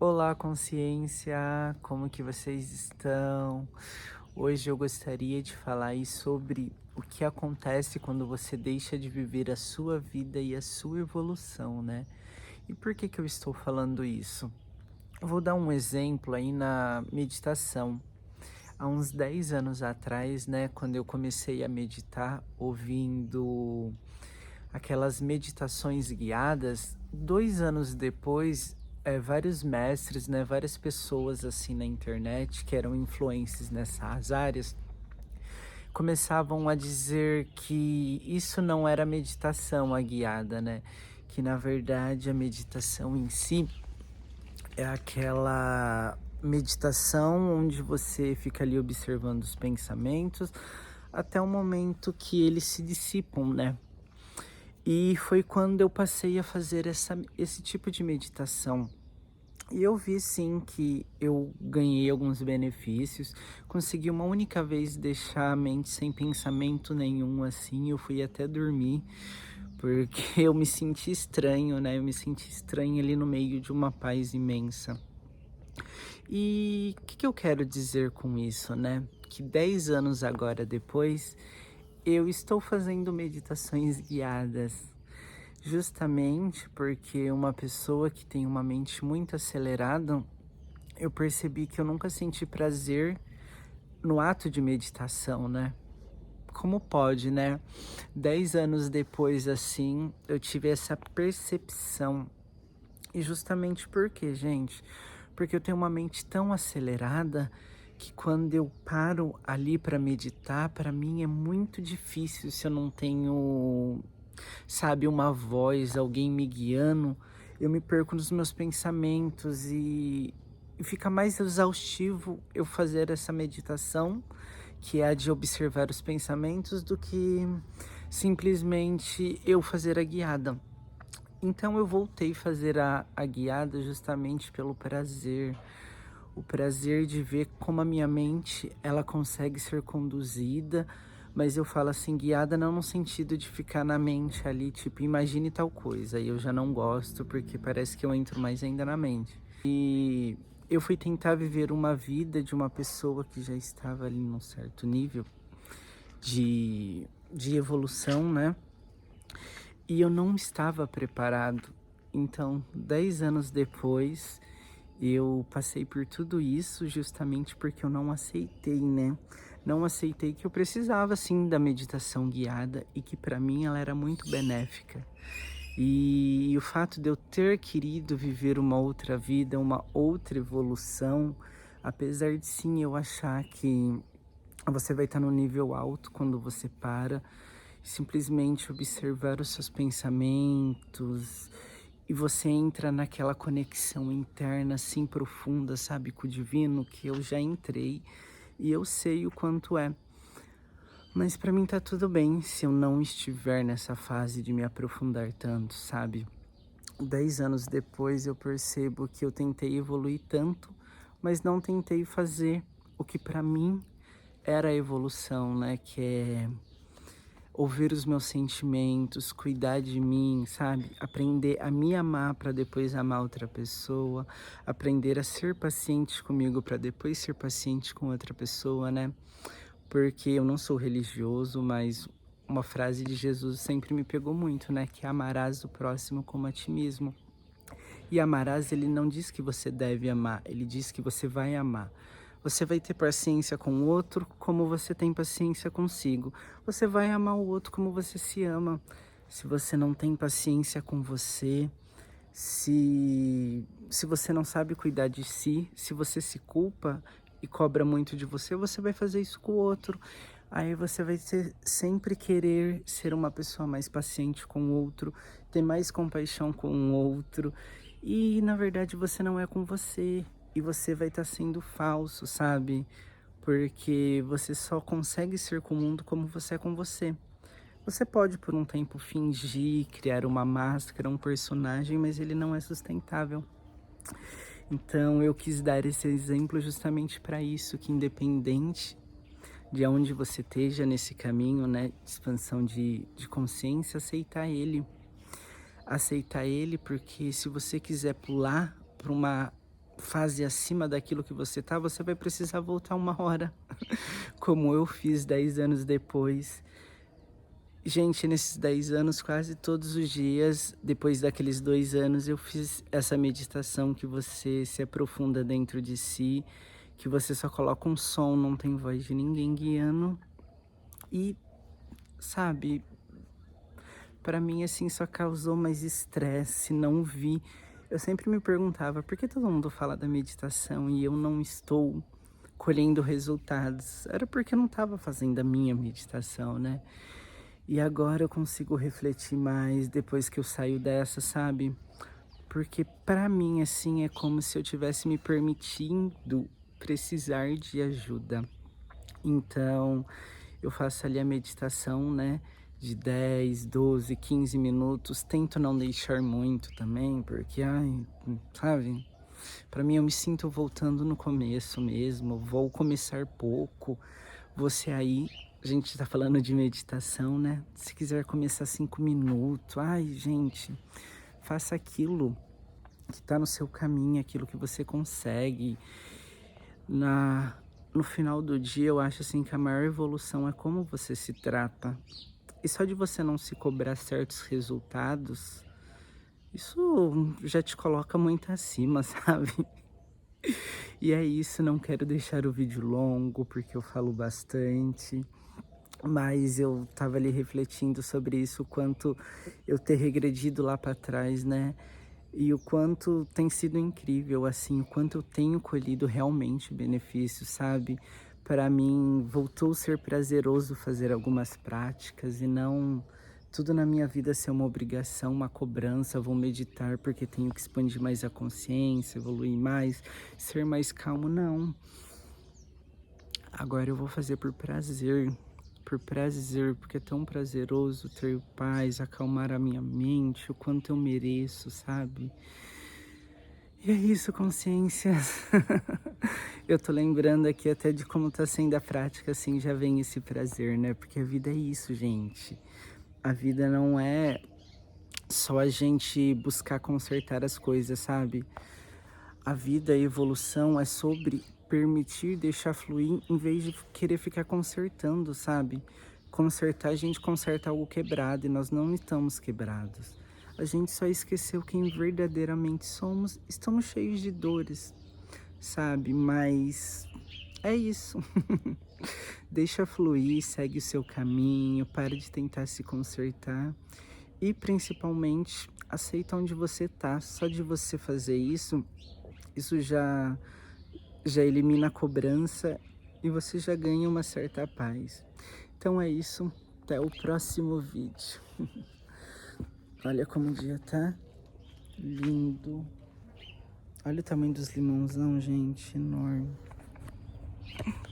Olá, consciência, como que vocês estão? Hoje eu gostaria de falar aí sobre o que acontece quando você deixa de viver a sua vida e a sua evolução, né? E por que que eu estou falando isso? Eu vou dar um exemplo aí na meditação. Há uns 10 anos atrás, né, quando eu comecei a meditar, ouvindo aquelas meditações guiadas, 2 anos depois, vários mestres, né, várias pessoas assim na internet que eram influentes nessas áreas, começavam a dizer que isso não era meditação a guiada, né? Que na verdade a meditação em si é aquela meditação onde você fica ali observando os pensamentos até o momento que eles se dissipam, né? E foi quando eu passei a fazer esse tipo de meditação. E eu vi sim que eu ganhei alguns benefícios, consegui uma única vez deixar a mente sem pensamento nenhum assim, eu fui até dormir, porque eu me senti estranho, né? Eu me senti estranho ali no meio de uma paz imensa. E o que que eu quero dizer com isso, né? Que 10 anos agora depois, eu estou fazendo meditações guiadas. Justamente porque uma pessoa que tem uma mente muito acelerada, eu percebi que eu nunca senti prazer no ato de meditação, né? Como pode, né? 10 anos depois, assim, eu tive essa percepção. E justamente por quê, gente? Porque eu tenho uma mente tão acelerada que quando eu paro ali para meditar, para mim é muito difícil se eu não tenho, sabe, uma voz, alguém me guiando, eu me perco nos meus pensamentos e fica mais exaustivo eu fazer essa meditação, que é a de observar os pensamentos, do que simplesmente eu fazer a guiada. Então eu voltei a fazer a guiada justamente pelo prazer, o prazer de ver como a minha mente ela consegue ser conduzida, mas eu falo assim, guiada não no sentido de ficar na mente ali, tipo, imagine tal coisa, e eu já não gosto porque parece que eu entro mais ainda na mente. E eu fui tentar viver uma vida de uma pessoa que já estava ali num certo nível de evolução, né? E eu não estava preparado. Então, 10 anos depois, eu passei por tudo isso justamente porque eu não aceitei, né? Não aceitei que eu precisava sim da meditação guiada e que para mim ela era muito benéfica. E o fato de eu ter querido viver uma outra vida, uma outra evolução, apesar de sim eu achar que você vai estar no nível alto quando você para, simplesmente observar os seus pensamentos e você entra naquela conexão interna assim profunda, sabe, com o divino, que eu já entrei e eu sei o quanto é. Mas pra mim tá tudo bem se eu não estiver nessa fase de me aprofundar tanto, sabe? 10 anos depois eu percebo que eu tentei evoluir tanto, mas não tentei fazer o que pra mim era a evolução, né? Que é ouvir os meus sentimentos, cuidar de mim, sabe? Aprender a me amar para depois amar outra pessoa, aprender a ser paciente comigo para depois ser paciente com outra pessoa, né? Porque eu não sou religioso, mas uma frase de Jesus sempre me pegou muito, né? Que amarás o próximo como a ti mesmo. E amarás, ele não diz que você deve amar, ele diz que você vai amar. Você vai ter paciência com o outro como você tem paciência consigo. Você vai amar o outro como você se ama. Se você não tem paciência com você, se você não sabe cuidar de si, se você se culpa e cobra muito de você, você vai fazer isso com o outro. Aí você vai sempre querer ser uma pessoa mais paciente com o outro, ter mais compaixão com o outro. E na verdade você não é com você. E você vai estar sendo falso, sabe? Porque você só consegue ser com o mundo como você é com você. Você pode por um tempo fingir, criar uma máscara, um personagem, mas ele não é sustentável. Então eu quis dar esse exemplo justamente para isso, que independente de onde você esteja nesse caminho, né, de expansão de consciência, aceitar ele. Aceitar ele porque se você quiser pular para uma fase acima daquilo que você vai precisar voltar 1 hora, como eu fiz 10 anos depois. Gente, nesses 10 anos, quase todos os dias, depois daqueles 2 anos, eu fiz essa meditação que você se aprofunda dentro de si, que você só coloca um som, não tem voz de ninguém guiando. E, sabe, pra mim, assim, só causou mais estresse, não vi. Eu sempre me perguntava, por que todo mundo fala da meditação e eu não estou colhendo resultados? Era porque eu não estava fazendo a minha meditação, né? E agora eu consigo refletir mais depois que eu saio dessa, sabe? Porque pra mim, assim, é como se eu tivesse me permitindo precisar de ajuda. Então, eu faço ali a meditação, né, de 10, 12, 15 minutos. Tento não deixar muito também, porque, ai, sabe? Pra mim, eu me sinto voltando no começo mesmo. Vou começar pouco. Você aí, a gente tá falando de meditação, né? Se quiser começar 5 minutos, ai, gente, faça aquilo que tá no seu caminho, aquilo que você consegue. Na, no final do dia, eu acho assim que a maior evolução é como você se trata. E só de você não se cobrar certos resultados, isso já te coloca muito acima, sabe? E é isso, não quero deixar o vídeo longo, porque eu falo bastante. Mas eu tava ali refletindo sobre isso, o quanto eu ter regredido lá para trás, né? E o quanto tem sido incrível, assim, o quanto eu tenho colhido realmente benefícios, sabe? Para mim, voltou a ser prazeroso fazer algumas práticas e não tudo na minha vida ser uma obrigação, uma cobrança. Vou meditar porque tenho que expandir mais a consciência, evoluir mais, ser mais calmo. Não. Agora eu vou fazer por prazer, porque é tão prazeroso ter paz, acalmar a minha mente, o quanto eu mereço, sabe? E é isso, consciência. Eu tô lembrando aqui até de como tá sendo a prática, assim, já vem esse prazer, né? Porque a vida é isso, gente. A vida não é só a gente buscar consertar as coisas, sabe? A vida, a evolução é sobre permitir, deixar fluir, em vez de querer ficar consertando, sabe? Consertar, a gente conserta algo quebrado e nós não estamos quebrados. A gente só esqueceu quem verdadeiramente somos. Estamos cheios de dores, sabe? Mas é isso. Deixa fluir, segue o seu caminho, para de tentar se consertar e principalmente aceita onde você tá. Só de você fazer isso, isso já elimina a cobrança e você já ganha uma certa paz. Então é isso, até o próximo vídeo. Olha como o dia tá lindo. Olha o tamanho dos limãozão, gente, enorme.